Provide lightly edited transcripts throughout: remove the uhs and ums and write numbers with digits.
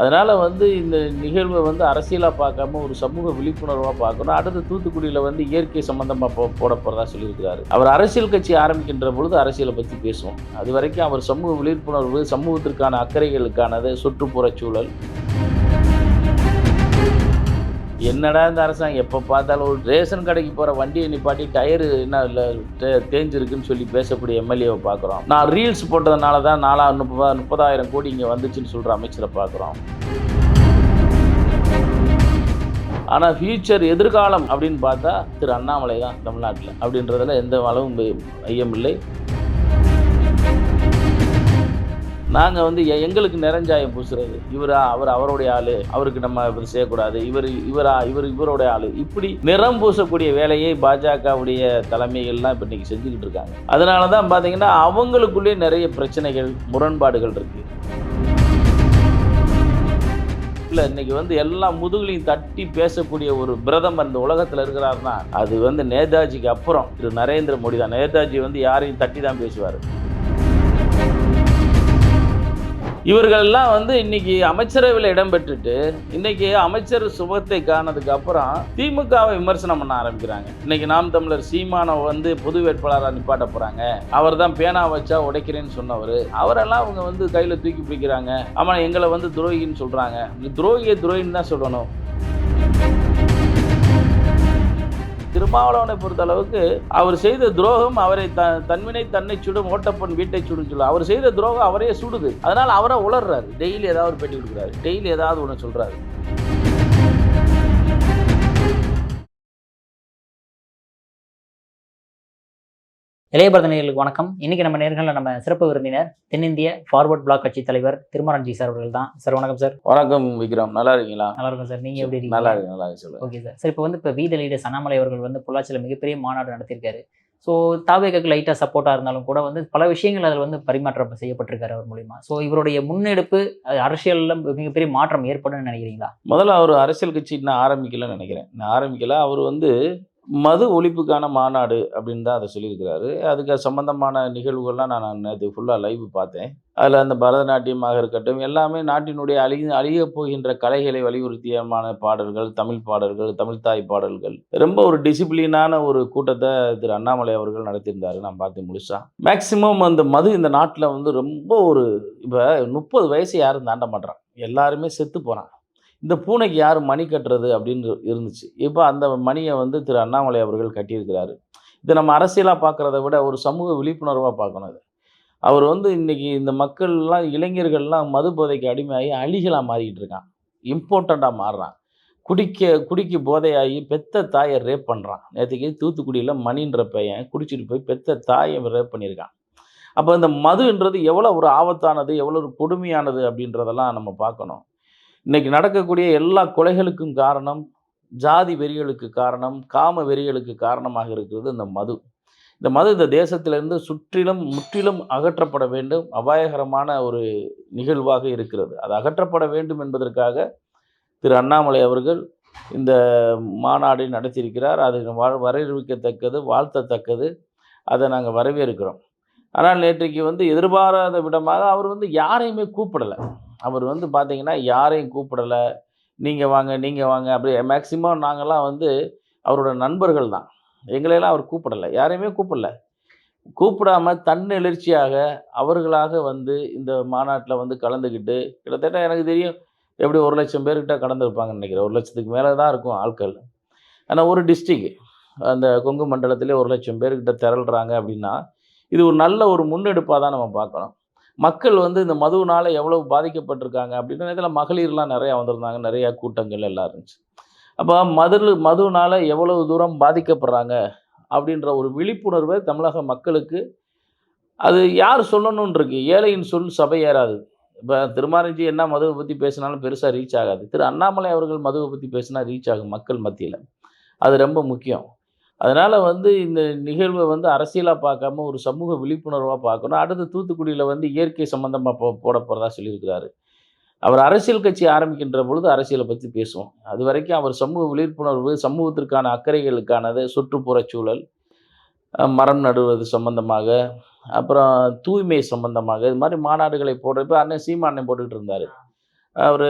அதனால வந்து இந்த நிகழ்வை வந்து அரசியலா பார்க்காம ஒரு சமூக விழிப்புணர்வா பார்க்கணும். அடுத்து தூத்துக்குடியில வந்து இயற்கை சம்பந்தமா போட போறதா சொல்லியிருக்கிறாரு. அவர் அரசியல் கட்சி ஆரம்பிக்கின்ற பொழுது அரசியலை பத்தி பேசுவோம். அதுவரைக்கும் அவர் சமூக விழிப்புணர்வு, சமூகத்திற்கான அக்கறைகளுக்கானது, சுற்றுப்புறச் சூழல். என்னடா இந்த அரசாங்கம் எப்போ பார்த்தாலும் ஒரு ரேஷன் கடைக்கு போகிற வண்டியை நிப்பாட்டி டயரு என்ன இல்லை தேஞ்சிருக்குன்னு சொல்லி பேசக்கூடிய எம்எல்ஏவை பார்க்குறோம். நான் ரீல்ஸ் போட்டதுனால தான் 30,000 கோடி இங்கே வந்துச்சுன்னு சொல்கிற அமைச்சரை பார்க்குறோம். ஆனால் ஃபியூச்சர் எதிர்காலம் அப்படின்னு பார்த்தா திரு அண்ணாமலை தான் தமிழ்நாட்டில் அப்படின்றதுல எந்த அளவும் ஐயமில்லை. நாங்கள் வந்து எங்களுக்கு நிறஞ்சாயம் பூசுறது, அவருடைய ஆள், அவருக்கு நம்ம இது செய்யக்கூடாது, இவருடைய ஆள், இப்படி நிறம் பூசக்கூடிய வேலையை பாஜகவுடைய தலைமைகள்லாம் இப்போ இன்றைக்கி செஞ்சுக்கிட்டு இருக்காங்க. அதனால தான் பார்த்தீங்கன்னா அவங்களுக்குள்ளே நிறைய பிரச்சனைகள், முரண்பாடுகள் இருக்குது. இல்லை, இன்னைக்கு வந்து எல்லாம் முதுகுலையும் தட்டி பேசக்கூடிய ஒரு பிரதமர் இந்த உலகத்தில் இருக்கிறாருன்னா அது வந்து நேதாஜிக்கு அப்புறம் திரு நரேந்திர மோடி தான். நேதாஜி வந்து யாரையும் தட்டி தான் பேசுவார். இவர்கள்லாம் வந்து இன்னைக்கு அமைச்சரவையில் இடம்பெற்றுட்டு இன்னைக்கு அமைச்சர் சுபத்தை காணதுக்கு அப்புறம் திமுகவை விமர்சனம் பண்ண ஆரம்பிக்கிறாங்க. இன்னைக்கு நாம் தமிழர் சீமானை வந்து பொது வேட்பாளராக நிப்பாட்ட போறாங்க, அவர் தான் பேனா வச்சா உடைக்கிறேன்னு சொன்னவர், அவரெல்லாம் அவங்க வந்து கையில் தூக்கி பிடிக்கிறாங்க. ஆமா, எங்களை வந்து துரோகின்னு சொல்றாங்க. துரோகின்னு தான் சொல்லணும். திருமாவளவனை பொறுத்த அளவுக்கு அவர் செய்த துரோகம் அவரை தன்வினை தன்னை சுடும், ஓட்டப்பன் வீட்டை சுடும் சொல்ல அவர் செய்த துரோகம் அவரையே சுடுது. அதனால அவரை உளர்றாரு. டெய்லி ஏதாவது பேட்டி கொடுக்குறாரு, டெய்லி ஏதாவது ஒன்று சொல்றாரு. இளையபாரத நேயர்களுக்கு வணக்கம். இன்னைக்கு நம்ம நேர்களில் நம்ம சிறப்பு விருந்தினர் தென்னிந்திய ஃபார்வர்ட் பிளாக் கட்சி தலைவர் திருமாரஞ்சி சார் அவர்கள் தான். சார் வணக்கம் சார். வணக்கம் விக்ரம், நல்லா இருக்கீங்களா? நல்லா இருக்கும் சார். நீங்க எப்படி இருக்கீங்க? நல்லா இருக்கு சொல்லுங்க. Okay sir. இப்போ வந்து இப்போ வீத லீடர்ஸ் அண்ணாமலை அவர்கள் வந்து பொள்ளாச்சியில் மிகப்பெரிய மாநாடு நடத்தியிருக்காரு. ஸோ தாவேக்கு லைட்டாக சப்போர்ட்டாக இருந்தாலும் கூட வந்து பல விஷயங்கள் அதில் வந்து பரிமாற்றம் செய்யப்பட்டிருக்காரு அவர் மூலிமா. ஸோ இவருடைய முன்னெடுப்பு அரசியலில் மிகப்பெரிய மாற்றம் ஏற்படும் நினைக்கிறீங்களா? முதல்ல அவர் அரசியல் கட்சி இன்னும் ஆரம்பிக்கலன்னு நினைக்கிறேன். ஆரம்பிக்கல. அவர் வந்து மது ஒழிப்புக்கான மாநாடு அப்படின்னு தான் அதை சொல்லியிருக்கிறாரு. அதுக்கு சம்பந்தமான நிகழ்வுகள்லாம் நான் நேற்று ஃபுல்லாக லைவ் பார்த்தேன். அதில் அந்த பரதநாட்டியமாக இருக்கட்டும், எல்லாமே நாட்டினுடைய அழியப் போகின்ற கலைகளை வலியுறுத்தியமான பாடல்கள், தமிழ் பாடல்கள், தமிழ்தாய் பாடல்கள், ரொம்ப ஒரு டிசிப்ளினான ஒரு கூட்டத்தை திரு அண்ணாமலை அவர்கள் நடத்தியிருந்தார். நான் பார்த்து முழுசா மேக்சிமம் அந்த மது இந்த நாட்டில் வந்து ரொம்ப ஒரு இப்போ 30 வயசு யாரும் தாண்ட மாட்டான், எல்லாருமே செத்து போகிறான். இந்த பூனைக்கு யார் மணி கட்டுறது அப்படின்னு இருந்துச்சு. இப்போ அந்த மணியை வந்து திரு அண்ணாமலை அவர்கள் கட்டியிருக்கிறாரு. இதை நம்ம அரசியலாக பார்க்குறத விட ஒரு சமூக விழிப்புணர்வாக பார்க்கணும். இது அவர் வந்து இன்றைக்கி இந்த மக்கள்லாம், இளைஞர்கள்லாம் மது போதைக்கு அடிமையாகி அழிகளாக மாறிக்கிட்டு இருக்கான், இம்பார்ட்டண்ட்டாக மாறுறான். குடிக்க போதையாகி பெத்த தாயை ரேப் பண்ணுறான். நேற்றுக்கு தூத்துக்குடியில் மணின்ற பையன் குடிச்சிட்டு போய் பெத்த தாயை ரேப் பண்ணியிருக்கான். அப்போ இந்த மதுன்றது எவ்வளோ ஒரு ஆபத்தானது, எவ்வளோ ஒரு கொடுமையானது அப்படின்றதெல்லாம் நம்ம பார்க்கணும். இன்றைக்கி நடக்கக்கூடிய எல்லா கொலைகளுக்கும் காரணம், ஜாதி வெறிகளுக்கு காரணம், காம வெறிகளுக்கு காரணமாக இருக்கிறது இந்த மது. இந்த மது இந்த தேசத்திலிருந்து முற்றிலும் அகற்றப்பட வேண்டும். அபாயகரமான ஒரு நிகழ்வாக இருக்கிறது. அது அகற்றப்பட வேண்டும் என்பதற்காக திரு அண்ணாமலை அவர்கள் இந்த மாநாடை நடத்தியிருக்கிறார். அது வரவேற்கத்தக்கது, வாழ்த்தத்தக்கது. அதை நாங்கள் வரவேற்கிறோம். ஆனால் நேற்றைக்கு வந்து எதிர்பாராத விதமாக அவர் வந்து யாரையுமே கூப்பிடலை. அவர் வந்து பார்த்திங்கன்னா யாரையும் கூப்பிடலை. நீங்கள் வாங்க அப்படி மேக்சிமம் நாங்கள்லாம் வந்து அவரோட நண்பர்கள் தான். எங்களையெல்லாம் அவர் கூப்பிடலை, யாரையுமே கூப்பிடாமல் தன்னெழுச்சியாக அவர்களாக வந்து இந்த மாநாட்டில் வந்து கலந்துக்கிட்டு, கிட்டத்தட்ட எனக்கு தெரியும் எப்படி 1,00,000 பேர்கிட்ட கடந்திருப்பாங்கன்னு நினைக்கிறேன். 1,00,000க்கு மேலே தான் இருக்கும் ஆட்கள். ஆனால் ஒரு டிஸ்ட்ரிக் அந்த கொங்கு மண்டலத்திலே 1,00,000 பேர்கிட்ட திரள்றாங்க அப்படின்னா இது ஒரு நல்ல ஒரு முன்னெடுப்பாக தான் நம்ம பார்க்கணும். மக்கள் வந்து இந்த மதுவினால் எவ்வளவு பாதிக்கப்பட்டிருக்காங்க அப்படின்ற இதில் மகளிர்லாம் நிறையா வந்திருந்தாங்க, நிறையா கூட்டங்கள் எல்லாம் இருந்துச்சு. அப்போ மதுவினால் எவ்வளவு தூரம் பாதிக்கப்படுறாங்க அப்படின்ற ஒரு விழிப்புணர்வை தமிழக மக்களுக்கு அது யார் சொல்லணும்னு இருக்கு. ஏழையின் சொல் சபை ஏறாது. இப்போ திருமாரஞ்சி என்ன மதுவை பற்றி பேசினாலும் பெருசாக ரீச் ஆகாது. திரு அண்ணாமலை அவர்கள் மதுவை பற்றி பேசினா ரீச் ஆகும் மக்கள் மத்தியில். அது ரொம்ப முக்கியம். அதனால் வந்து இந்த நிகழ்வை வந்து அரசியலாக பார்க்காம ஒரு சமூக விழிப்புணர்வாக பார்க்கணும். அடுத்து தூத்துக்குடியில் வந்து இயற்கை சம்மந்தமாக போட போகிறதா சொல்லியிருக்கிறாரு. அவர் அரசியல் கட்சி ஆரம்பிக்கின்ற பொழுது அரசியலை பற்றி பேசுவோம். அது வரைக்கும் அவர் சமூக விழிப்புணர்வு, சமூகத்திற்கான அக்கறைகளுக்கானது, சுற்றுப்புறச் சூழல், மரம் நடுவது சம்பந்தமாக, அப்புறம் தூய்மை சம்பந்தமாக, இது மாதிரி மாநாடுகளை போடுறப்ப அண்ணன் சீமானே போட்டுக்கிட்டு இருந்தார். அவர்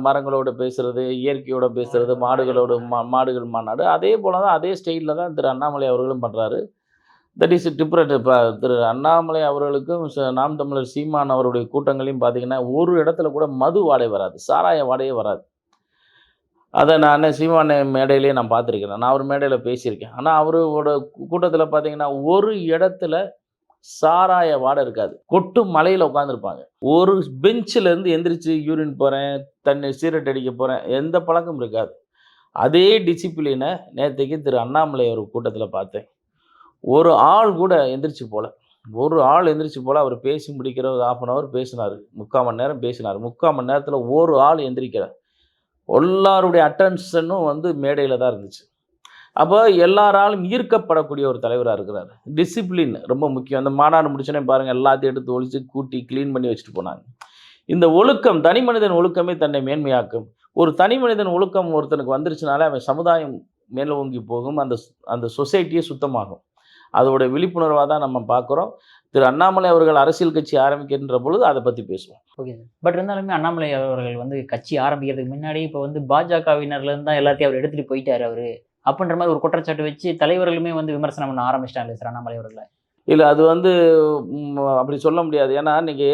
மரங்களோட பேசுறது, இயற்கையோட பேசுறது, மாடுகள் மாநாடு. அதே போல தான் அதே ஸ்டைல்ல தான் திரு அண்ணாமலை அவர்களும் பண்றாரு. That is different. இப்ப திரு அண்ணாமலை அவர்களுக்கும் நாம் தமிழர் சீமான் அவருடைய கூட்டங்களையும் பார்த்தீங்கன்னா, ஒரு இடத்துல கூட மது வாடை வராது. சாராய வாடையே வராது. அத நானு சீமான் மேடையிலேயே நான் பார்த்துருக்கிறேன். நான் அவர் மேடையில பேசியிருக்கேன். ஆனா அவரோட கூட்டத்தில பார்த்தீங்கன்னா, ஒரு இடத்துல சாராய வாடை இருக்காது. கொட்டு மலையில உட்கார்ந்திருப்பாங்க. ஒரு பெஞ்சுல இருந்து எந்திரிச்சு யூரின் போறேன், சிகரெட் அடிக்க போறேன், எந்த பழக்கமும் இருக்காது. அதே டிசிப்ளின நேத்தைக்கு திரு அண்ணாமலை அவர் கூட்டத்தில பார்த்தேன். ஒரு ஆள் கூட எந்திரிச்சு போல. ஒரு ஆள் எந்திரிச்சு போல. அவர் பேசி முடிக்கிற ஒரு 1/2 ஹவர் பேசினாரு. 3/4 மணி நேரம் பேசினாரு. 3/4 மணி நேரத்தில ஒரு ஆள் எந்திரிக்கல. எல்லாருடைய அட்டென்ஷனும் வந்து மேடையில தான் இருந்துச்சு. அப்ப எல்லாராலும் ஈர்க்கப்படக்கூடிய ஒரு தலைவரா இருக்கிறாரு. டிசிப்ளின் ரொம்ப முக்கியம். அந்த மாநாடு முடிச்சோனே பாருங்க, எல்லாத்தையும் எடுத்து ஒழிச்சு, கூட்டி, கிளீன் பண்ணி வச்சுட்டு போனாங்க. இந்த ஒழுக்கம், தனி மனிதன் ஒழுக்கமே தன்னை மேன்மையாக்கும். ஒரு தனி மனிதன் ஒழுக்கம் ஒருத்தனுக்கு வந்துருச்சுனாலே, அவன் சமுதாயம் மேலோங்கி போகும். அந்த சொசைட்டியே சுத்தமாகும். அதோட விழிப்புணர்வா தான் நம்ம பார்க்குறோம். திரு அண்ணாமலை அவர்கள் அரசியல் கட்சி ஆரம்பிக்கின்ற பொழுது அத பத்தி பேசுவோம். Okay sir. பட் இருந்தாலுமே அண்ணாமலை அவர்கள் வந்து கட்சி ஆரம்பிக்கிறதுக்கு முன்னாடி இப்போ வந்து பாஜகவினர்லேருந்து தான் எல்லாத்தையும் அவர் எடுத்துட்டு போயிட்டாரு அவரு. அப்படின்ற மாதிரி ஒரு குற்றச்சாட்டு வச்சு தலைவர்களுமே வந்து விமர்சனம் பண்ண ஆரம்பிச்சிட்டாங்க சார் அண்ணாமலை அவர்கள. இல்ல அது வந்து அப்படி சொல்ல முடியாது. ஏன்னா, இன்னைக்கு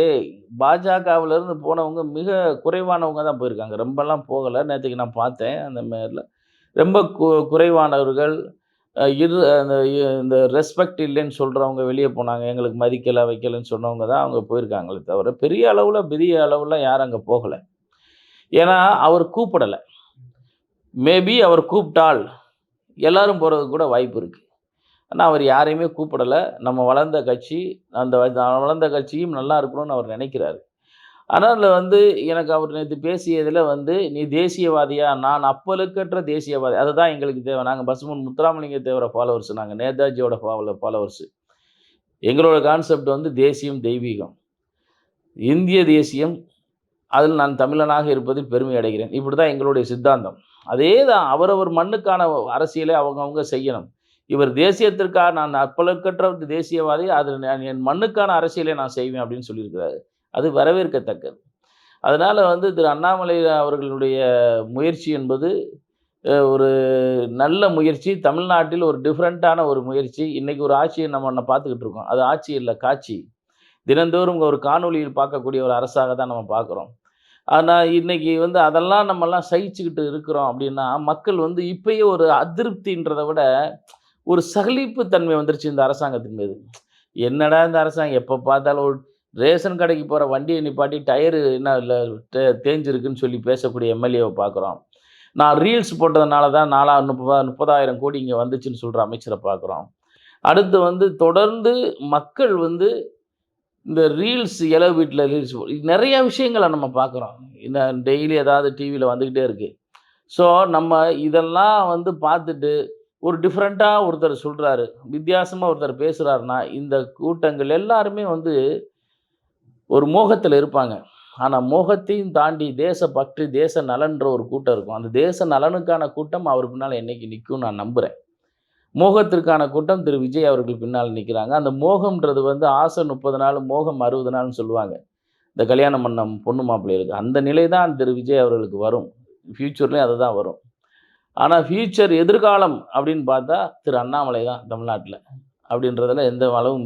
பாஜகவிலருந்து போனவங்க மிக குறைவானவங்க தான் போயிருக்காங்க. ரொம்பலாம் போகல. நேத்தைக்கு நான் பார்த்தேன் அந்த மேல. ரொம்ப குறைவானவர்கள். அந்த இந்த ரெஸ்பெக்ட் இல்லைன்னு சொல்றவங்க வெளிய போனாங்க. எங்களுக்கு மதிக்கல, வைக்கலன்னு சொன்னவங்க தான் அவங்க போயிருக்காங்களே தவிர, பெரிய அளவுல யாரும் அங்க போகல. ஏன்னா, அவர் கூப்பிடல. மேபி அவர் கூப்பிட்டால் எல்லாரும் போறதுக்கு கூட வாய்ப்பு இருக்கு. ஆனா, அவர் யாரையுமே கூப்பிடல. நம்ம வளர்ந்த கட்சி, அந்த வளர்ந்த கட்சியும் நல்லா இருக்கணும்னு அவர் நினைக்கிறாரு. அதனால வந்து எனக்கு அவர் நேத்து பேசியதில வந்து, "நீ தேசியவாதியா? நான் அப்பழுக்கற்ற தேசியவாதி. அதுதான் எங்களுக்கு தேவை. நாங்க பசும்பொன் முத்துராமலிங்க தேவர ஃபாலோவர்ஸ். நாங்க நேதாஜியோட ஃபாலோவர்ஸ். எங்களோட கான்செப்ட் வந்து தேசியம், தெய்வீகம். இந்திய தேசியம். அதில் நான் தமிழனாக இருப்பதில் பெருமை அடைகிறேன்." இப்படிதான் எங்களுடைய சித்தாந்தம். அதே தான் அவரவர் மண்ணுக்கான அரசியலை அவங்கவங்க செய்யணும். இவர் தேசியத்திற்காக நான் அப்பழுக்கற்ற தேசியவாதி. அது நான் என் மண்ணுக்கான அரசியலை நான் செய்வேன் அப்படின்னு சொல்லியிருக்கிறாரு. அது வரவேற்கத்தக்கது. அதனால வந்து திரு அண்ணாமலை அவர்களுடைய முயற்சி என்பது ஒரு நல்ல முயற்சி. தமிழ்நாட்டில் ஒரு டிஃபரண்டான ஒரு முயற்சி. இன்னைக்கு ஒரு ஆட்சியை நம்ம பார்த்துக்கிட்டு இருக்கோம். அது ஆட்சி இல்ல, காட்சி. தினந்தோறும் ஒரு காணொளியில் பார்க்கக்கூடிய ஒரு அரசாக தான் நம்ம பார்க்குறோம். ஆனா இன்னைக்கு வந்து அதெல்லாம் நம்மலாம் சகிச்சுக்கிட்டு இருக்கிறோம் அப்படின்னா, மக்கள் வந்து இப்பயே ஒரு அதிருப்தின்றத விட, ஒரு சகிப்பு தன்மை வந்துருச்சு இந்த அரசாங்கத்தின் மீது. என்னடா இந்த அரசாங்கம் எப்ப பார்த்தாலும் ஒரு ரேஷன் கடைக்கு போற வண்டிய நிப்பாட்டி டயரு என்ன இல்ல தேஞ்சிருக்குன்னு சொல்லி பேசக்கூடிய எம்எல்ஏவ பார்க்குறோம். நான் ரீல்ஸ் போட்டதுனால தான் 30,000 கோடி இங்க வந்துச்சுன்னு சொல்ற அமைச்சர பார்க்குறோம். அடுத்து வந்து தொடர்ந்து மக்கள் வந்து இந்த ரீல்ஸ் வீட்ல ரீல்ஸ் நெறைய விஷயங்கள நம்ம பார்க்குறோம். டெய்லி ஏதாவது டிவில வந்துகிட்டே இருக்கு. ஸோ நம்ம இதெல்லாம் வந்து பார்த்துட்டு ஒரு டிஃபரெண்ட்டா ஒருத்தர் சொல்றாரு. வித்தியாசமா ஒருத்தர் பேசுறாருன்னா, இந்த கூட்டங்கள் எல்லாருமே வந்து ஒரு மோகத்தில இருப்பாங்க. ஆனா மோகத்தையும் தாண்டி தேசப்பற்று, தேச நலன்ற ஒரு கூட்டம் இருக்கும். அந்த தேச நலனுக்கான கூட்டம் அவர் பின்னால என்னைக்கு நிக்கும்னு நான் நம்புறேன். மோகத்திற்கான கூட்டம் திரு விஜய் அவர்கள் பின்னால் நிக்கிறாங்க. அந்த மோகம்ன்றது வந்து ஆசை 30 நாள், மோகம் 60 நாள்னு சொல்லுவாங்க. இந்த கல்யாணம் பண்ண பொண்ணு மாப்பிள்ளைகளுக்கு. அந்த நிலை தான் திரு விஜய் அவர்களுக்கு வரும். ஃபியூச்சர்லயும் அதுதான் வரும். ஆனா ஃபியூச்சர் எதிர்காலம் அப்படின்னு பார்த்தா திரு அண்ணாமலை தான் தமிழ்நாட்டுல. அப்படின்றதுல எந்த அளவும்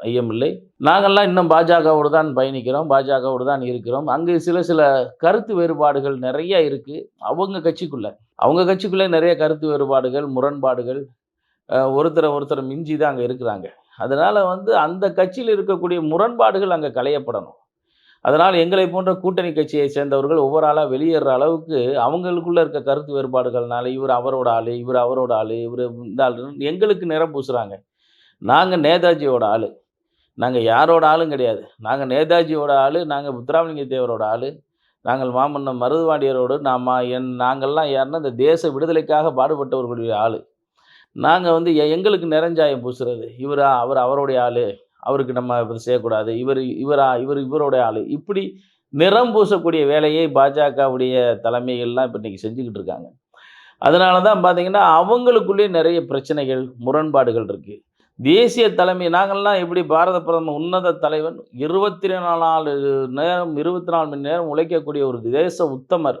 ஐயமில்லை. நாங்கள்லாம் இன்னும் பாஜகவோடு தான் பயணிக்கிறோம். பாஜகவோடு தான் இருக்கிறோம். அங்கு சில கருத்து வேறுபாடுகள் நெறைய இருக்கு. அவங்க கட்சிக்குள்ள நெறைய கருத்து வேறுபாடுகள், முரண்பாடுகள், ஒருத்தர மிஞ்சி தான் அங்க இருக்கிறாங்க. அதனால வந்து அந்த கட்சியில இருக்கக்கூடிய முரண்பாடுகள் அங்க களையப்படணும். அதனால எங்களை போன்ற கூட்டணி கட்சியை சேர்ந்தவர்கள் ஒவ்வொரு ஆளா வெளியேற அளவுக்கு அவங்களுக்குள்ள இருக்க கருத்து வேறுபாடுகள்னால, இவர் அவரோட ஆளு, இவர் அவரோட ஆளு, இவரு இந்த ஆளுன்னு எங்களுக்கு நிறம் பூசுறாங்க. நாங்க நேதாஜியோட ஆளு. நாங்க யாரோட ஆளும் கிடையாது. நாங்க நேதாஜியோட ஆளு, நாங்க முத்துராமலிங்க தேவரோட ஆளு, நாங்கள் மாமன்னர் மருதுபாண்டியரோடு நாங்கள்லாம் யாருன்னா, இந்த தேச விடுதலைக்காக பாடுபட்டவர்களுடைய ஆளு. நாங்க வந்து எங்களுக்கு நிறஞ்சாயம் பூசுறது. அவர் அவருடைய ஆளு. அவருக்கு நம்ம இது செய்யக்கூடாது. இவருடைய ஆளு. இப்படி நிறம் பூசக்கூடிய வேலையை பாஜகவுடைய தலைமைகள்லாம் இப்ப இன்னைக்கு செஞ்சுக்கிட்டு இருக்காங்க. அதனால தான் பார்த்தீங்கன்னா, அவங்களுக்குள்ளேயே நெறைய பிரச்சனைகள், முரண்பாடுகள் இருக்கு. தேசிய தலைமை நாங்கள்லாம் எப்படி பாரத பிரதமர் உன்னத தலைவன் 24 நேரம் 24 மணி நேரம் உழைக்கக்கூடிய ஒரு தேச உத்தமர்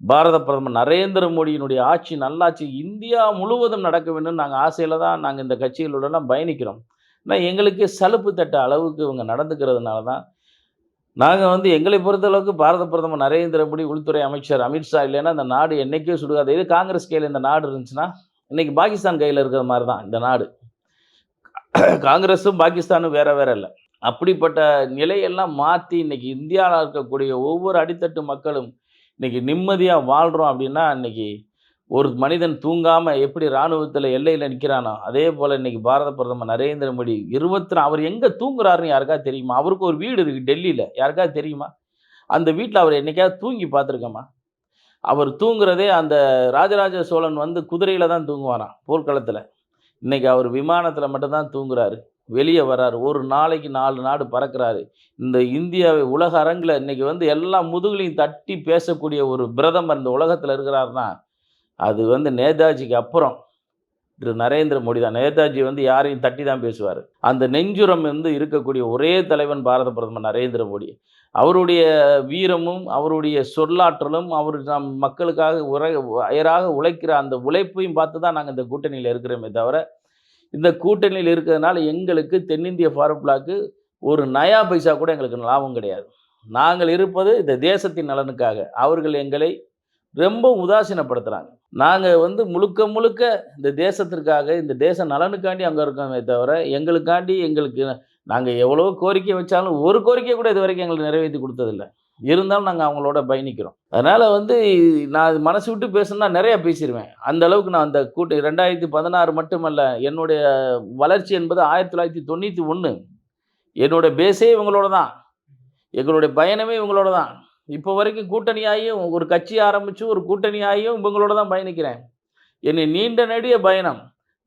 பாரத பிரதமர் நரேந்திர மோடியினுடைய ஆட்சி நல்லாட்சி இந்தியா முழுவதும் நடக்க வேண்டும் நாங்கள் ஆசையில் தான் நாங்கள் இந்த கட்சிகளுடன் பயணிக்கிறோம். ஆனால் எங்களுக்கு சலுப்பு தட்ட அளவுக்கு இவங்க நடந்துக்கிறதுனால தான் நாங்கள் வந்து எங்களை பொறுத்தளவுக்கு பாரத பிரதமர் நரேந்திர மோடி, உள்துறை அமைச்சர் அமித்ஷா இல்லைன்னா இந்த நாடு என்றைக்கே சுடுகாது. இது காங்கிரஸ் கையில் இந்த நாடு இருந்துச்சுன்னா இன்றைக்கி பாகிஸ்தான் கையில் இருக்கிற மாதிரி தான் இந்த நாடு. காங்கிரஸும் பாகிஸ்தானும் வேற வேற இல்லை. அப்படிப்பட்ட நிலையெல்லாம் மாற்றி இன்றைக்கி இந்தியாவில் இருக்கக்கூடிய ஒவ்வொரு அடித்தட்டு மக்களும் இன்றைக்கி நிம்மதியாக வாழ்கிறோம் அப்படின்னா, இன்றைக்கி ஒரு மனிதன் தூங்காமல் எப்படி இராணுவத்தில் எல்லையில் நிற்கிறானோ அதே போல் இன்றைக்கி பாரத பிரதமர் நரேந்திர மோடி அவர் எங்கே தூங்குறாருன்னு யாருக்காவது தெரியுமா? அவருக்கு ஒரு வீடு இருக்குது டெல்லியில், யாருக்காவது தெரியுமா? அந்த வீட்டில் அவர் என்னைக்காவது தூங்கி பார்த்துருக்கோமா? அவர் தூங்குறதே அந்த ராஜராஜ சோழன் வந்து குதிரையில் தான் தூங்குவாராம் போர்க்களத்தில். இன்றைக்கி அவர் விமானத்தில் மட்டும்தான் தூங்குறாரு. வெளியே வர்றாரு. ஒரு நாளைக்கு 4 நாடு பறக்கிறாரு. இந்த இந்தியாவை உலக அரங்கில் இன்றைக்கி வந்து எல்லா முதுகுலையும் தட்டி பேசக்கூடிய ஒரு பிரதமர் இந்த உலகத்தில் இருக்கிறாருன்னா, அது வந்து நேதாஜிக்கு அப்புறம் திரு நரேந்திர மோடி தான். நேதாஜி வந்து யாரையும் தட்டி தான் பேசுவார். அந்த நெஞ்சுரம் வந்து இருக்கக்கூடிய ஒரே தலைவன் பாரத பிரதமர் நரேந்திர மோடி. அவருடைய வீரமும் அவருடைய சொல்லாற்றலும் அவர் நம் மக்களுக்காக அயராக உழைக்கிற அந்த உழைப்பையும் பார்த்து தான் நாங்கள் இந்த கூட்டணியில் இருக்கிறோமே தவிர, இந்த கூட்டணியில் இருக்கிறதுனால எங்களுக்கு தென்னிந்திய ஃபார்வர்ட் பிளாக்கு ஒரு நயா பைசா கூட எங்களுக்கு லாபம் கிடையாது. நாங்கள் இருப்பது இந்த தேசத்தின் நலனுக்காக. அவர்கள் எங்களை ரொம்ப உதாசீனப்படுத்துகிறாங்க. நாங்கள் வந்து முழுக்க முழுக்க இந்த தேசத்திற்காக இந்த தேச நலனுக்காண்டி அங்கே இருக்கோமே தவிர, எங்களுக்கு நாங்கள் எவ்வளோ கோரிக்கை வச்சாலும் ஒரு கோரிக்கை கூட இது வரைக்கும் எங்களுக்கு நிறைவேற்றி கொடுத்ததில்ல. இருந்தாலும் நாங்கள் அவங்களோட பயணிக்கிறோம். அதனால் வந்து நான் மனசு விட்டு பேசணுன்னா நிறையா பேசிடுவேன். அந்த அளவுக்கு நான் அந்த 2016 மட்டுமல்ல, என்னுடைய வளர்ச்சி என்பது 1991. என்னோட பேஸே இவங்களோட தான். எங்களுடைய பயணமே இவங்களோட தான். இப்போ வரைக்கும் கூட்டணியாகியும் ஒரு கட்சி ஆரம்பித்து ஒரு கூட்டணியாகியும் இவங்களோட தான் பயணிக்கிறேன். என்னை நீண்ட நெடிய பயணம்.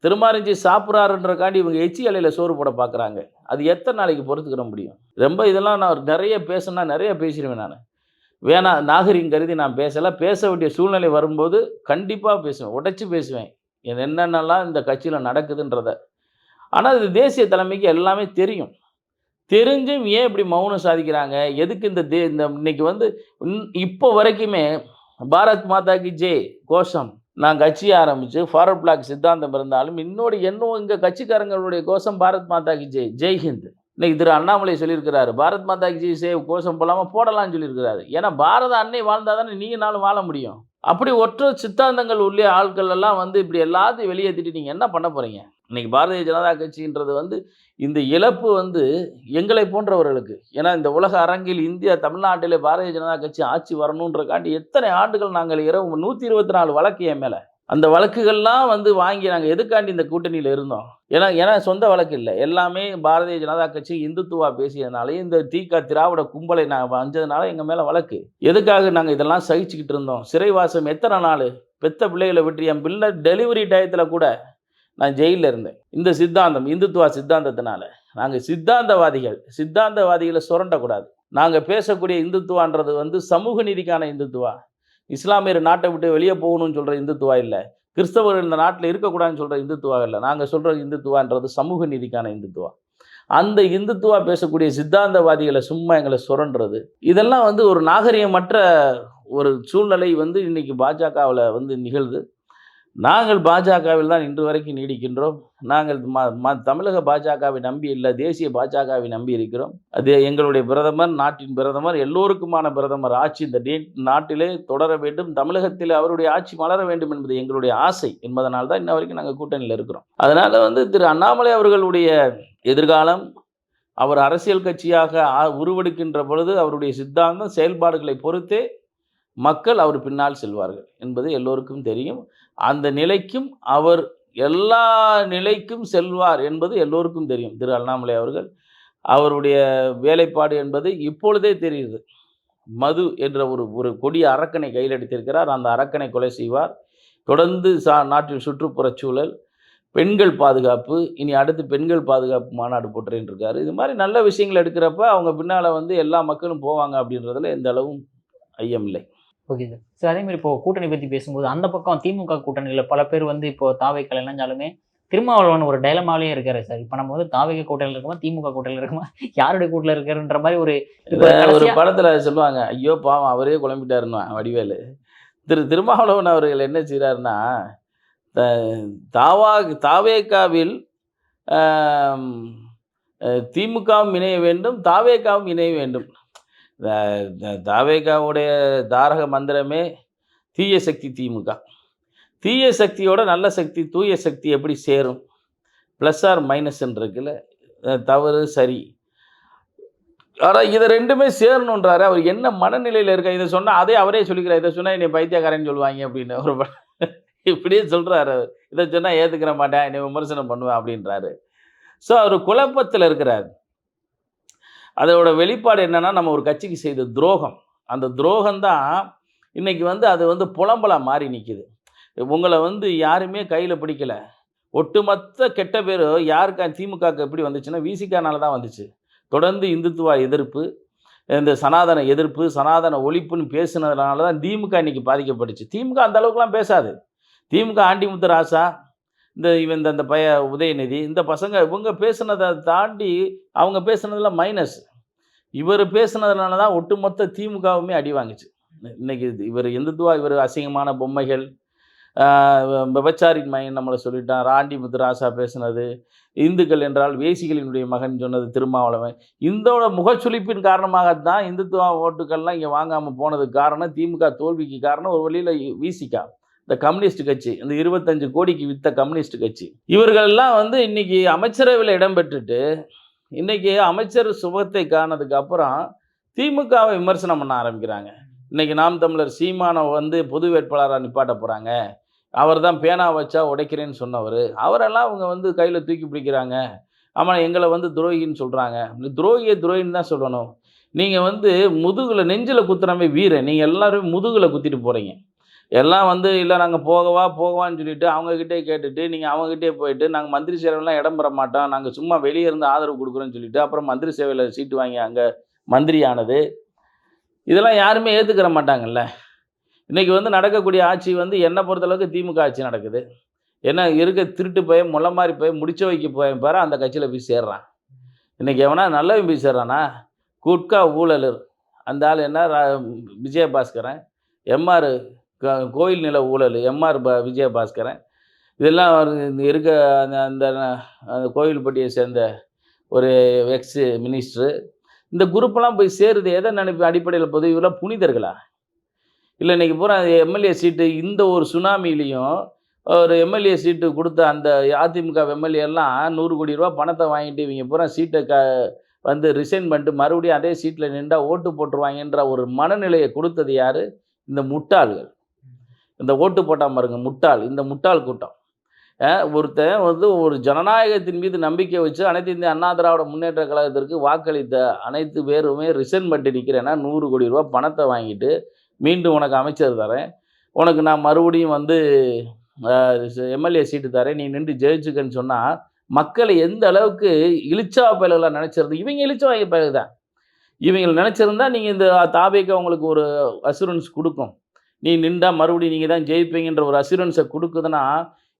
திருமாரஞ்சி சாப்பிட்றாருன்றக்காண்டி இவங்க எச்சி இலையில் சோறு போட பார்க்குறாங்க. அது எத்தனை நாளைக்கு பொறுத்துக்கிற முடியும்? ரொம்ப இதெல்லாம் நான் நிறைய பேசணுன்னா நிறைய பேசிடுவேன் நான். வேணாம் நாகரிகம் கருதி நான் பேசலை. பேச வேண்டிய சூழ்நிலை வரும்போது கண்டிப்பாக பேசுவேன். உடைச்சி பேசுவேன். என்னென்னலாம் இந்த கட்சியில் நடக்குதுன்றத. ஆனால் இது தேசிய தலைமைக்கு எல்லாமே தெரியும். தெரிஞ்சும் ஏன் இப்படி மௌனம் சாதிக்கிறாங்க? எதுக்கு இந்த இன்னைக்கு வந்து இப்போ வரைக்குமே பாரத் மாதா கி ஜெய் கோஷம் நான் கட்சி ஆரம்பித்து ஃபார்வர்ட் பிளாக் சித்தாந்தம் இருந்தாலும் இன்னும் எங்கள் கட்சிக்காரங்களுடைய கோஷம் பாரத் மாதா கி ஜெய், ஜெய்ஹிந்த். இன்னைக்கு திரு அண்ணாமலை சொல்லியிருக்கிறாரு, பாரத் மாதா கி ஜெய் சேவ் கோஷம் போடாமல் போடலாம்னு சொல்லியிருக்கிறாரு. ஏன்னா பாரத அன்னை வாழ்ந்தால் தானே நீங்களாலும் வாழ முடியும். அப்படி ஒற்றை சித்தாந்தங்கள் உள்ள ஆட்கள் எல்லாம் வந்து இப்படி எல்லாத்தையும் வெளியேற்றிட்டு நீங்கள் என்ன பண்ண போகிறீங்க? இன்றைக்கி பாரதிய ஜனதா கட்சின்றது வந்து இந்த இழப்பு வந்து எங்களை போன்றவர்களுக்கு. ஏன்னா இந்த உலக அரங்கில் இந்தியா தமிழ்நாட்டில் பாரதிய ஜனதா கட்சி ஆட்சி வரணுன்றக்காண்டி எத்தனை ஆண்டுகள் நாங்கள் 124 வழக்கு என் மேலே. அந்த வழக்குகள்லாம் வந்து வாங்கி நாங்கள் எதுக்காண்டி இந்த கூட்டணியில் இருந்தோம்? ஏன்னா சொந்த வழக்கு இல்லை. எல்லாமே பாரதிய ஜனதா கட்சி இந்துத்துவா பேசியதுனாலே இந்த திராவிட கும்பலை நாங்கள் வஞ்சதுனால எங்கள் மேலே வழக்கு. எதுக்காக நாங்கள் இதெல்லாம் சகிச்சுக்கிட்டு இருந்தோம்? சிறைவாசம் எத்தனை நாள்? பெத்த பிள்ளைகளை விட்டு என் பிள்ளை டெலிவரி டயத்தில் கூட நான் ஜெயிலில் இருந்தேன். இந்த சித்தாந்தம் இந்துத்துவா சித்தாந்தத்தினால. நாங்கள் சித்தாந்தவாதிகளை சுரண்டக்கூடாது. நாங்கள் பேசக்கூடிய இந்துத்துவான்றது வந்து சமூக நீதிக்கான இந்துத்துவா. இஸ்லாமியர் நாட்டை விட்டு வெளியே போகணும்னு சொல்கிற இந்துத்துவா இல்லை. கிறிஸ்தவர்கள் இந்த நாட்டில் இருக்கக்கூடாதுன்னு சொல்கிற இந்துத்துவா இல்லை. நாங்கள் சொல்கிற இந்துத்துவான்றது சமூக நீதிக்கான இந்துத்துவா. அந்த இந்துத்துவா பேசக்கூடிய சித்தாந்தவாதிகளை சும்மா எங்களை சுரண்டுறது, இதெல்லாம் வந்து ஒரு நாகரிகமற்ற ஒரு சூழ்நிலை வந்து இன்றைக்கி பாஜகவில் வந்து நிகழ்து. நாங்கள் பாஜகவில் தான் இன்று வரைக்கும் நீடிக்கின்றோம். நாங்கள் தமிழக பாஜகவை நம்பி இல்லை, தேசிய பாஜகவை நம்பி இருக்கிறோம். அது எங்களுடைய பிரதமர், நாட்டின் பிரதமர், எல்லோருக்குமான பிரதமர் ஆட்சி இந்த நாட்டிலே தொடர வேண்டும், தமிழகத்தில் அவருடைய ஆட்சி மலர வேண்டும் என்பது எங்களுடைய ஆசை என்பதனால் தான் இன்ன வரைக்கும் நாங்கள் கூட்டணியில் இருக்கிறோம். அதனால் வந்து திரு அண்ணாமலை அவர்களுடைய எதிர்காலம், அவர் அரசியல் கட்சியாக உருவெடுக்கின்ற பொழுது அவருடைய சித்தாந்தம் செயல்பாடுகளை பொறுத்தே மக்கள் அவர் பின்னால் செல்வார்கள் என்பது எல்லோருக்கும் தெரியும். அந்த நிலைக்கும் அவர் எல்லா நிலைக்கும் செல்வார் என்பது எல்லோருக்கும் தெரியும். திரு அண்ணாமலை அவருடைய வேலைப்பாடு என்பது இப்பொழுதே தெரியுது. மது என்ற ஒரு கொடிய அரக்கனை கையில் எடுத்திருக்கிறார். அந்த அரக்கனை கொலை செய்வார். தொடர்ந்து நாட்டின் சுற்றுப்புறச் சூழல், பெண்கள் பாதுகாப்பு, இனி அடுத்து பெண்கள் பாதுகாப்பு மாநாடு போட்டுறேன்னு இருக்காரு. இது மாதிரி நல்ல விஷயங்கள் எடுக்கிறப்ப அவங்க பின்னால் வந்து எல்லா மக்களும் போவாங்க அப்படின்றதுல எந்த அளவும் ஐயம் இல்லை. Okay sir. சார் அதே மாதிரி இப்போ கூட்டணி பற்றி பேசும்போது அந்த பக்கம் திமுக கூட்டணியில் பல பேர் வந்து இப்போ தாவைக்கள் இணைஞ்சாலுமே திருமாவளவன் ஒரு டைலமாவிலேயே இருக்காரு சார். இப்ப நம்ம வந்து தாவேக கூட்டணியில இருக்கோமா, திமுக கூட்டணியில இருக்கோமா, யாருடைய கூட்டணியில இருக்காருன்ற மாதிரி ஒரு இப்ப ஒரு கடைசியா படத்துல சொல்லுவாங்க, ஐயோ பாவம் அவரே குழம்பிட்டாருன்னுவான் வடிவேலு. திருமாவளவன் அவர்கள் என்ன செய்றாருன்னா, த தாவா தாவேகாவில் ஆம் திமுகவும் இணைய வேண்டும், தாவேகாவும் இணைய வேண்டும். த த தாவேகாவுடைய தாரக மந்திரமே தீய சக்தி திமுக. தீய சக்தியோட நல்ல சக்தி, தூய சக்தி எப்படி சேரும்? பிளஸ் ஆர் மைனஸ்ன்னு இருக்குல்ல. தவறு, சரி. ஆனா இத 2மே சேரணுன்றாரு. அவர் என்ன மனநிலையில இருக்காரு? இத சொன்னா அதே அவரே சொல்லிக்கிறாரு. இத சொன்னா என்னைய பைத்தியக்காரன்னு சொல்லுவாய்ங்க அப்படின்னு. ஒரு இப்படியே சொல்றாரு அவரு. இத சொன்னா ஏத்துக்கிற மாட்டேன், என்னைய விமர்சனம் பண்ணுவேன் அப்படின்றாரு. ஸோ அவரு குழப்பத்துல இருக்கிறாரு. அதோட வெளிப்பாடு என்னன்னா, நம்ம ஒரு கட்சிக்கு செய்த துரோகம். அந்த துரோகம் தான் இன்னைக்கு வந்து அது வந்து புலம்பலா மாறி நிக்குது. உங்கள வந்து யாருமே கையில பிடிக்கல. ஒட்டுமொத்த கெட்ட பேரு யாருக்கு திமுகவுக்கு எப்படி வந்துச்சுன்னா, விசிகனால தான் வந்துச்சு. தொடர்ந்து இந்துத்துவா எதிர்ப்பு, இந்த சனாதன எதிர்ப்பு, சனாதன ஒழிப்புன்னு பேசுனதுனால தான் திமுக இன்னைக்கு பாதிக்கப்பட்டுச்சு. திமுக அந்த அளவுக்குலாம் பேசாது. திமுக ஆண்டிமுத்து ராசா, இந்த உதயநிதி, இந்த பசங்க இவங்க பேசுனத தாண்டி அவங்க பேசுனதுல மைனஸ். இவரு பேசுனதுனால தான் ஒட்டுமொத்த திமுகவுமே அடி வாங்குச்சு. இன்னைக்கு இவரு இந்துத்துவா இவரு அசிங்கமான பொம்மைகள், ஆ விபச்சாரின் மகன் நம்மள சொல்லிட்டான். ஆண்டிமுத்து ராசா பேசுனது, இந்துக்கள் என்றால் வேசிகளினுடைய மகன் சொன்னது திருமாவளவன். இந்தோட முகச்சுளிப்பின் காரணமாகத்தான் இந்துத்துவா ஓட்டுக்கள்லாம் இங்க வாங்காம போனதுக்கு காரணம், திமுக தோல்விக்கு காரணம் ஒரு வழியில விசிக. இந்த கம்யூனிஸ்ட் கட்சி. இந்த 25 கோடிக்கு வித்த கம்யூனிஸ்ட் கட்சி. இவர்கள் எல்லாம் வந்து இன்னைக்கு அமைச்சரவையில இடம் பெற்றுட்டு, இன்னைக்கு அமைச்சர் சுகத்தை காணதுக்கு அப்புறம் திமுகவை விமர்சனம் பண்ண ஆரம்பிக்கிறாங்க. இன்னைக்கு நாம் தமிழர் சீமான வந்து பொது வேட்பாளரா நிப்பாட்ட போறாங்க. அவர் தான் பேனா வச்சா உடைக்கிறேன்னு சொன்னவரு. அவரெல்லாம் அவங்க வந்து கையில தூக்கி பிடிக்கிறாங்க. ஆமா எங்கள வந்து துரோகின்னு சொல்றாங்க. துரோகிய துரோகின்னு தான் சொல்லணும். நீங்க வந்து முதுகுல நெஞ்சில குத்துனவன் வீரன். நீங்க எல்லாரும் முதுகுல குத்திட்டு போறீங்க. எல்லாம் வந்து இல்ல நாங்க போகவா, போகவான்னு சொல்லிட்டு அவங்க கிட்டயே கேட்டுட்டு, நீங்க அவங்க கிட்டயே போயிட்டு, நாங்க மந்திரி சேவைலாம் இடம் பெற மாட்டோம். நாங்க சும்மா வெளிய இருந்து ஆதரவு குடுக்குறோம்ன்னு சொல்லிட்டு, அப்புறம் மந்திரி சேவையில சீட்டு வாங்கி அங்க மந்திரி ஆனது. இதெல்லாம் யாருமே ஏத்துக்கிற மாட்டாங்கல்ல. இன்னைக்கு வந்து நடக்கக்கூடிய ஆட்சி வந்து என்ன பொறுத்தளவுக்கு திமுக ஆட்சி நடக்குது. ஏன்னா இருக்க திருட்டு பையன், முள்ள மாரி பையன், முடிச்ச வைக்க பையன் பாரு அந்த கட்சியில போய் சேர்றான். இன்னைக்கு எவனா நல்லவன் போய் சேர்றானா? குட்கா ஊழலர். அந்த ஆள் என்ன விஜயபாஸ்கரன், எம்.ஆர். கோயில் நில ஊழல், எம்.ஆர். விஜயபாஸ்கரன். இதெல்லாம் இருக்க அந்த அந்த அந்த கோவில்பட்டியை சேர்ந்த ஒரு எக்ஸ் மினிஸ்டரு. இந்த குரூப்லாம் போய் சேருது எத அடிப்படையில போகுது? இவரெல்லாம் புனிதர்களா? இல்ல இன்னைக்கு பூரா எம்எல்ஏ சீட்டு இந்த ஒரு சுனாமியிலயும் ஒரு எம்எல்ஏ சீட்டு குடுத்த அந்த அதிமுக எம்எல்ஏ எல்லாம் ரூ. 100,00,00,000 பணத்த வாங்கிட்டு இவங்க பூரா சீட்ட வந்து ரிசைன் பண்ணிட்டு மறுபடியும் அதே சீட்ல நின்றா ஓட்டு போட்டுருவாங்கன்ற ஒரு மனநிலைய குடுத்தது யாரு? இந்த முட்டாள்கள். இந்த ஓட்டு போட்டான் பாருங்க முட்டாள். இந்த முட்டாள் கூட்டம். ஒருத்தன் வந்து ஒரு ஜனநாயகத்தின் மீது நம்பிக்கை வச்சு அனைத்து இந்திய அண்ணா திராவிட முன்னேற்ற கழகத்திற்கு வாக்களித்த அனைத்து பேருமே ரிசைன் பண்ணிட்டு நிக்கிறேன்னா ரூ. 100,00,00,000 பணத்த வாங்கிட்டு, மீண்டும் உனக்கு அமைச்சர் தரேன். உனக்கு நான் மறுபடியும் வந்து எம்எல்ஏ சீட்டு தரேன். நீ நின்று ஜெயிச்சுக்கன்னு சொன்னா, மக்களை எந்த அளவுக்கு இளிச்சா பயலுகளா நெனைச்சிருந்து இவங்க இளிச்சவாய பயலுக தான். இவங்கள நெனைச்சிருந்தா நீங்க இந்த தாவேகா உங்களுக்கு ஒரு அஷ்யூரன்ஸ் குடுக்கும். நீ நின்றா மறுபடியும் நீங்க தான் ஜெயிப்பீங்கன்ற ஒரு அஷ்யூரன்ஸ குடுக்குதுன்னா,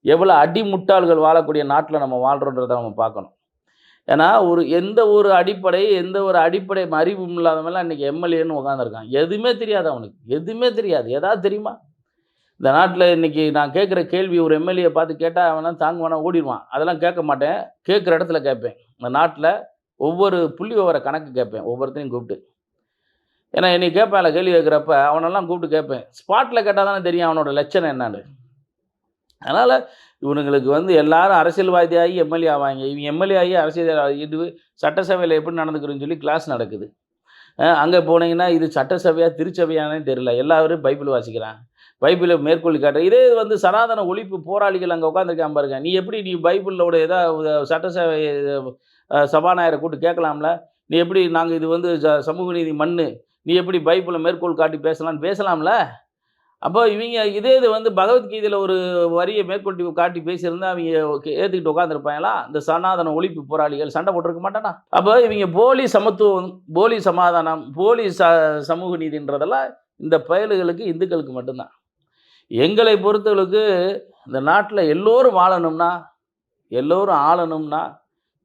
எவ்வளோ அடி முட்டாள்கள் வாழக்கூடிய நாட்ல நம்ம வாழ்றோன்றத நம்ம பார்க்கணும். ஏன்னா, எந்த ஒரு அடிப்படை அறிவும் இல்லாதவன்லாம் இன்னைக்கு எம்எல்ஏன்னு உட்காந்துருக்கான். எதுவுமே தெரியாது அவனுக்கு. எதுவுமே தெரியாது. ஏதாவது தெரியுமா? இந்த நாட்ல இன்னைக்கு நான் கேட்குற கேள்வி ஒரு எம்எல்ஏ பார்த்து கேட்டா அவன்லாம் தாங்குவானா ஓடிருவான். அதெல்லாம் கேட்க மாட்டேன். கேட்குற இடத்துல கேட்பேன். இந்த நாட்ல ஒவ்வொரு புள்ளி விவர கணக்கு கேட்பேன். ஒவ்வொருத்தரையும் கூப்பிட்டு. ஏன்னா என்னைய கேட்பான்ல கேள்வி கேட்குறப்ப அவனெல்லாம் கூப்பிட்டு கேட்பேன். ஸ்பாட்ல கேட்டா தானே தெரியும் அவனோட லட்சணம் என்னன்னு. அதனால இவனுங்களுக்கு வந்து எல்லாரும் அரசியல்வாதியாகி எம்எல்ஏ ஆவாங்க. இவங்க எம்எல்ஏ ஆகி அரசியல் சட்டசபையில எப்படி நடந்துக்கிறதுன்னு சொல்லி கிளாஸ் நடக்குது. அங்க போனீங்கன்னா இது சட்டசபையா, திருச்சபையானே தெரியல. எல்லாரும் பைபிள் வாசிக்கிறான். பைபிள மேற்கோள் காட்டுற. இதே வந்து சனாதன ஒழிப்பு போராளிகள் அங்க உட்காந்துருக்கான் பாருங்க. நீ பைபிளோட சட்டசபை சபாநாயகரை கூப்பிட்டு கேட்கலாம்ல. நீ எப்படி நாங்க இது வந்து சமூக நீதி மண்ணு. நீ எப்படி பைபிள மேற்கோள் காட்டி பேசலாம்னு பேசலாம்ல. அப்போ இவங்க இது வந்து பகவத்கீதையில ஒரு வரிய மேற்கொண்டு காட்டி பேசியிருந்தா அவங்க ஏத்துக்கிட்டு உட்காந்துருப்பாங்களா? இந்த சனாதன ஒழிப்பு போராளிகள் சண்டை போட்டிருக்க மாட்டானா? அப்போ இவங்க போலி சமத்துவம், போலி சமாதானம், போலி சமூக நீதின்றதெல்லாம் இந்த பயலுகளுக்கு இந்துக்களுக்கு மட்டும்தான். எங்களை பொறுத்தளவுக்கு இந்த நாட்டில் எல்லோரும் வாழணும்னா எல்லோரும் ஆளணும்னா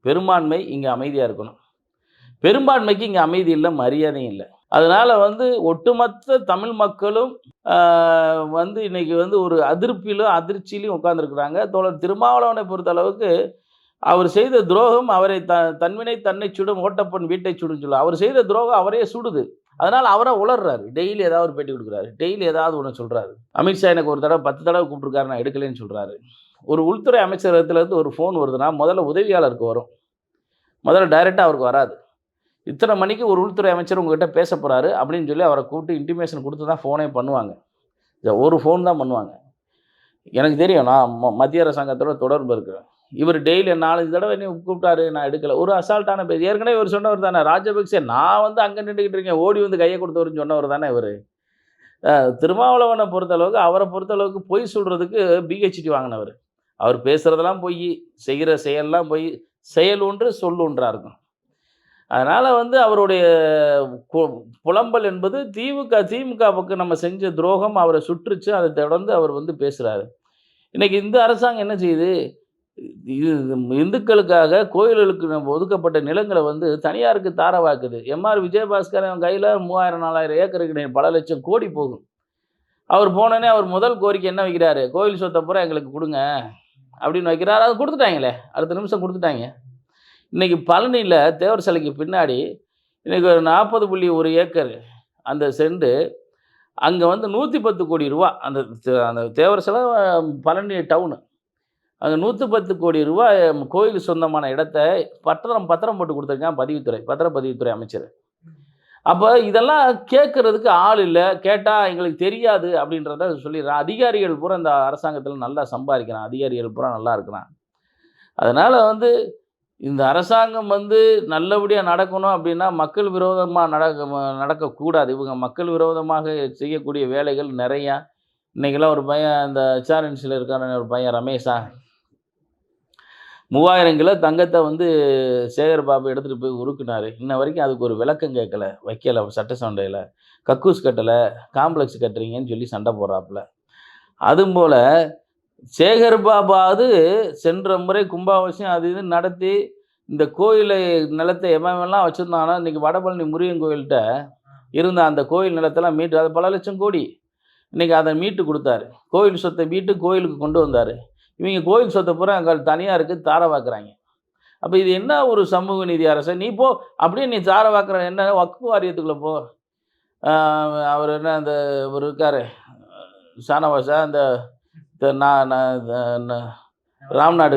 பெரும்பான்மை இங்கே அமைதியாக இருக்கணும். பெரும்பான்மைக்கு இங்கே அமைதி இல்லை, மரியாதையும் இல்லை. அதனால் வந்து ஒட்டுமொத்த தமிழ் மக்களும் வந்து இன்னைக்கு வந்து ஒரு அதிருப்தியிலும் அதிர்ச்சியிலையும் உட்கார்ந்துருக்குறாங்க. தோழர் திருமாவளவனை பொறுத்தளவுக்கு அவர் செய்த துரோகம் அவரை தன்வினை தன்னை சுடும் ஓட்டப்பன் வீட்டை சுடும் சொல்ல. அவர் செய்த துரோகம் அவரையே சுடுது. அதனால அவரா உளர்றாரு. டெய்லி ஏதாவது ஒரு பேட்டி கொடுக்குறாரு. டெய்லி ஏதாவது ஒன்று சொல்றாரு. அமித்ஷா எனக்கு ஒரு தடவை 10 தடவை கூப்பிட்டுருக்காரு, நான் எடுக்கலைன்னு சொல்றாரு. ஒரு உள்துறை அமைச்சகத்திலேருந்து ஒரு ஃபோன் வருதுன்னா முதல்ல உதவியாளருக்கு வரும். முதல்ல டைரெக்டாக அவருக்கு வராது. இத்தனை மணிக்கு ஒரு உள்துறை அமைச்சர் உங்ககிட்ட பேச போறாரு அப்படின்னு சொல்லி அவரை கூப்பிட்டு இன்டிமேஷன் கொடுத்து தான் ஃபோனே பண்ணுவாங்க. ஒரு ஃபோன் தான் பண்ணுவாங்க. எனக்கு தெரியும், நான் மத்திய அரசாங்கத்தோட தொடர்பு இருக்கிறேன். இவர் டெய்லி 4 தடவை என்னை கூப்பிட்டாரு, நான் எடுக்கல. ஒரு அசால்ட்டான பேச்சு. ஏற்கனவே இவர் சொன்னவர் தானே ராஜபக்சே, நான் வந்து அங்கே நின்றுக்கிட்டு இருக்கேன், ஓடி வந்து கையை கொடுத்தவருன்னு சொன்னவர் தானே இவர். திருமாவளவனை பொறுத்தளவுக்கு, அவரை பொறுத்தளவுக்கு பொய் சொல்கிறதுக்கு பிஹெச்டி வாங்கினவர். அவர் பேசுகிறதெல்லாம் பொய், செய்கிற செயல்லாம் பொய், செயல் ஒன்று சொல் ஒன்றாக இருக்கும். அதனால் வந்து அவருடைய புலம்பல் என்பது திமுக பக்கம் நம்ம செஞ்ச துரோகம் அவரை சுற்றுச்சு. அதை தொடர்ந்து அவர் வந்து பேசுகிறாரு. இன்றைக்கி இந்த அரசாங்கம் என்ன செய்யுது, இந்துக்களுக்காக கோயில்களுக்கு ஒதுக்கப்பட்ட நிலங்களை வந்து தனியாருக்கு தாரவாக்குது. எம்ஆர் விஜயபாஸ்கர் கையில் 3000-4000 ஏக்கருக்கு பல லட்சம் கோடி போகும். அவர் போனோடனே அவர் முதல் கோரிக்கை என்ன வைக்கிறாரு, கோயில் சொத்தை பூரா எங்களுக்கு கொடுங்க அப்படின்னு வைக்கிறாரு. அதை கொடுத்துட்டாங்களே, அடுத்த நிமிஷம் கொடுத்துட்டாங்க. இன்றைக்கி பழனியில் தேவர் சிலைக்கு பின்னாடி இன்றைக்கி ஒரு 40.1 ஏக்கர் அந்த செண்டு, அங்கே வந்து 110 கோடி ரூபா. அந்த அந்த தேவர் சிலை பழனி டவுனு, அங்கே 110 கோடி ரூபா கோயில் சொந்தமான இடத்த பத்திரம் போட்டு கொடுத்துருக்கான் பத்திரப்பதிவுத்துறை அமைச்சர். அப்போ இதெல்லாம் கேட்குறதுக்கு ஆள் இல்லை, கேட்டால் எங்களுக்கு தெரியாது அப்படின்றத சொல்லிடுறான். அதிகாரிகள் பூரா இந்த அரசாங்கத்தில் நல்லா சம்பாதிக்கிறான், அதிகாரிகள் பூரா நல்லா இருக்கிறான். அதனால் வந்து இந்த அரசாங்கம் வந்து நல்லபடியாக நடக்கணும் அப்படின்னா மக்கள் விரோதமாக நடக்கக்கூடாது. இவங்க மக்கள் விரோதமாக செய்யக்கூடிய வேலைகள் நிறையா. இன்றைக்கெல்லாம் ஒரு பையன் இந்த ஹெச்ஆர்என்சியில் இருக்கான ஒரு பையன் ரமேஷா, 3000 கிலோ தங்கத்தை வந்து சேகர் பாபு எடுத்துகிட்டு போய் உருக்குனார். இன்ன வரைக்கும் அதுக்கு ஒரு விளக்கம் வைக்கலை. சட்டசண்டையில் கக்கூஸ் கட்டலை, காம்ப்ளெக்ஸ் கட்டுறீங்கன்னு சொல்லி சண்டை போடுறாப்புல. அதுபோல் சேகர் பாபாவது சென்ற முறை கும்பாபிஷேகம் அது இது நடத்தி இந்த கோயிலை நிலத்தை எவெல்லாம் வச்சுருந்தாங்கன்னா, இன்றைக்கி வடபழனி முருகன் கோயில்கிட்ட இருந்த அந்த கோயில் நிலத்தெல்லாம் மீட்டு, அது பல லட்சம் கோடி, இன்றைக்கி அதை மீட்டு கொடுத்தாரு. கோயில் சொத்தை மீட்டு கோயிலுக்கு கொண்டு வந்தார். இவங்க கோயில் சொத்தை பூரா அங்கே தனியாருக்கு தாரவாக்குறாங்க. அப்போ இது என்ன ஒரு சமூக நீதி அரசு? நீ போ, அப்படியே நீ தாரவாக்குற என்ன வக்ஃபு வாரியத்துக்குள்ளே போ. அவர் என்ன அந்த ஒரு இருக்கார் ஷானவாஸா, அந்த ராம்நாடு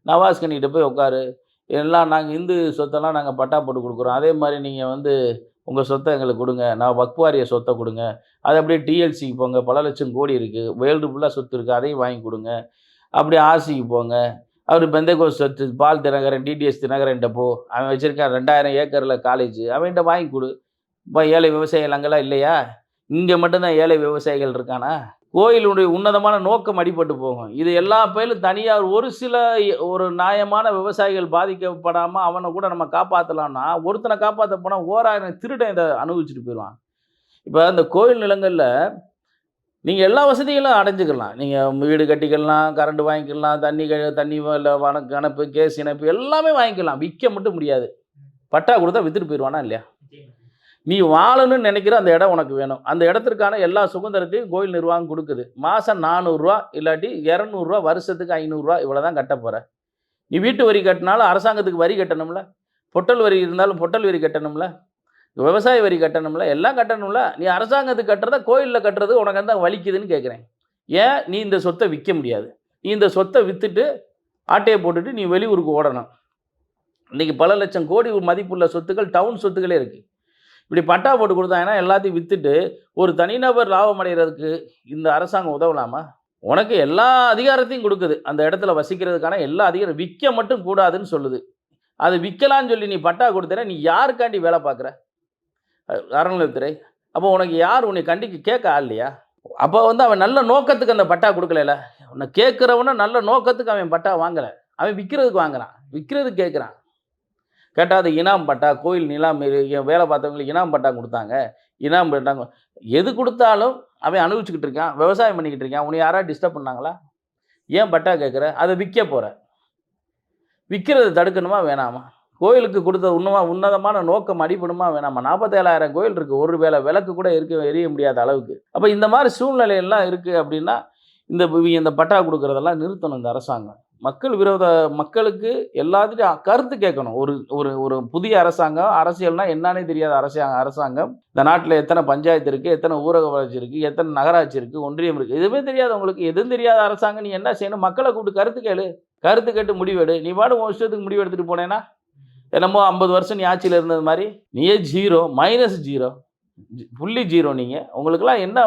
நவாஸ்கனிகிட்ட போய் உட்காரு. எல்லாம் நாங்கள் இந்து சொத்தெல்லாம் நாங்கள் பட்டா போட்டு கொடுக்குறோம், அதே மாதிரி நீங்கள் வந்து உங்கள் சொத்தை எங்களுக்கு கொடுங்க, நான் வக்ஃபு வாரிய சொத்தை கொடுங்க, அது அப்படியே டிஎல்சிக்கு போங்க, பல லட்சம் கோடி இருக்குது, வேர்ல்டு ஃபுல்லாக சொத்து இருக்குது, அதையும் வாங்கி கொடுங்க. அப்படி ஆர்சிக்கு போங்க. அவர் பெந்தகோஸ் சொத்து பால் தினகரன் டிடிஎஸ் தினகரன்ட்ட போ, அவன் வச்சுருக்கான் 2000 ஏக்கரில் காலேஜ், அவன்கிட்ட வாங்கி கொடு. இப்போ ஏழை விவசாயிகள் அங்கெல்லாம் இல்லையா? இங்கே மட்டும்தான் ஏழை விவசாயிகள் இருக்கானா? கோயிலுடைய உன்னதமான நோக்கம் அடிபட்டு போகும். இது எல்லா பேரும் தனியார் ஒரு நியாயமான விவசாயிகள் பாதிக்கப்படாமல் அவனை கூட நம்ம காப்பாற்றலாம்னா, ஒருத்தனை காப்பாற்ற போனால் 1000 திருடன் இதை அனுபவிச்சுட்டு போயிடுவான். இப்போ இந்த கோயில் நிலங்களில் நீங்கள் எல்லா வசதிகளும் அடைஞ்சிக்கலாம். நீங்கள் வீடு கட்டிக்கலாம், கரண்ட் வாங்கிக்கலாம், தண்ணி கணப்பு, கேஸ் இணைப்பு எல்லாமே வாங்கிக்கலாம். விற்க மட்டும் முடியாது. பட்டா கொடுத்தா விற்றுட்டு போயிடுவானா இல்லையா? நீ வாழணும்னு நினைக்கிற அந்த இடம் உனக்கு வேணும். அந்த இடத்திற்கான எல்லா சுதந்திரத்தையும் கோயில் நிர்வாகம் கொடுக்குது. மாதம் 400 ரூபா இல்லாட்டி 200 ரூபா, வருஷத்துக்கு 500 ரூபா, இவ்வளோ தான் கட்ட போகிற. நீ வீட்டு வரி கட்டினாலும் அரசாங்கத்துக்கு வரி கட்டணும்ல, பொட்டல் வரி இருந்தாலும் பொட்டல் வரி கட்டணும்ல, விவசாய வரி கட்டணும்ல, எல்லாம் கட்டணும்ல. நீ அரசாங்கத்துக்கு கட்டுறத கோயிலில் கட்டுறது உனக்கு அந்த வலிக்குதுன்னு கேட்குறேன். ஏன் நீ இந்த சொத்தை விற்க முடியாது? நீ இந்த சொத்தை விற்றுட்டு ஆட்டையை போட்டுட்டு நீ வெளியூருக்கு ஓடணும். இன்றைக்கி பல லட்சம் கோடி மதிப்புள்ள சொத்துக்கள் டவுன் சொத்துக்களே இருக்குது. இப்படி பட்டா போட்டு கொடுத்தாங்கன்னா எல்லாத்தையும் விற்றுட்டு ஒரு தனிநபர் லாபம் அடைகிறதுக்கு இந்த அரசாங்கம் உதவலாமா? உனக்கு எல்லா அதிகாரத்தையும் கொடுக்குது, அந்த இடத்துல வசிக்கிறதுக்கான எல்லா அதிகாரம். விற்க மட்டும் கூடாதுன்னு சொல்லுது. அது விற்கலான்னு சொல்லி நீ பட்டா கொடுத்தேன்னா நீ யாருக்காண்டி வேலை பார்க்குற? அறநிலையத்துறை. அப்போ உனக்கு யார் உன்னை கேட்க ஆள் இல்லையா? அப்போ வந்து அவன் நல்ல நோக்கத்துக்கு அந்த பட்டா கொடுக்கல. உன்னை கேட்குறவன நல்ல நோக்கத்துக்கு அவன் பட்டா வாங்கலை, அவன் விற்கிறதுக்கு வாங்குறான், விற்கிறதுக்கு கேட்குறான். கேட்டால் அது இனாம் பட்டா, கோயில் நிலம் வேலை பார்த்தவங்களுக்கு இனாம் பட்டா கொடுத்தாங்க, இனாம் பட்டாங்க. எது கொடுத்தாலும் அவன் அனுபவிச்சுக்கிட்டு இருக்கான், விவசாயம் பண்ணிக்கிட்டு இருக்கான். உன்னை யாராவது டிஸ்டர்ப் பண்ணாங்களா? ஏன் பட்டா கேட்குற? அதை விற்க போகிற. விற்கிறத தடுக்கணுமா வேணாமா? கோயிலுக்கு கொடுத்த உன்னதமான நோக்கம் அடிபடுமா வேணாமா? 47,000 கோயில் இருக்குது, ஒரு வேளை விளக்கு கூட எரிய முடியாத அளவுக்கு. அப்போ இந்த மாதிரி சூழ்நிலையெல்லாம் இருக்குது அப்படின்னா இந்த பட்டா கொடுக்குறதெல்லாம் நிறுத்தணும் இந்த அரசாங்கம். மக்களுக்கு எல்லாத்துட்டையும் கருத்து கேட்கணும். ஒரு ஒரு ஒரு புதிய அரசாங்கம், அரசியல்னா என்னன்னே தெரியாத அரசாங்கம் இந்த நாட்டில் எத்தனை பஞ்சாயத்து இருக்குது, எத்தனை ஊரக வளர்ச்சி இருக்குது, எத்தனை நகராட்சி இருக்குது, ஒன்றியம் இருக்குது, எதுவுமே தெரியாது உங்களுக்கு. எதுவும் தெரியாத அரசாங்கம் நீ என்ன செய்யணும்? மக்களை கூப்பிட்டு கருத்து கேளு, கருத்து கேட்டு முடிவெடு. நீ பாடு உன் இஷ்டத்துக்கு முடிவு எடுத்துகிட்டு போனேன்னா என்னமோ 50 வருஷம் நீ ஆட்சியில் இருந்தது மாதிரி நீயே -0 -0 நீங்கள். உங்களுக்கெல்லாம் என்ன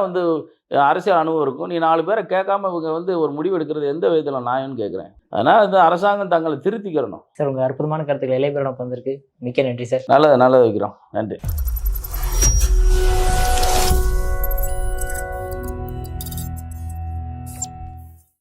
அரசியல் அனுபவம் இருக்கும்? நீ 4 பேரை கேட்காம இவங்க ஒரு முடிவு எடுக்கிறது எந்த விதத்தில் நியாயம்னு கேட்குறேன். அதனால் இந்த அரசாங்கம் தங்களை திருத்திக்கிறணும். சார் உங்கள் அற்புதமான கருத்துக்கள் இளையபெருமானுக்கு வந்திருக்கு. மிக்க நன்றி சார். நல்லது வைக்கிறோம். நன்றி.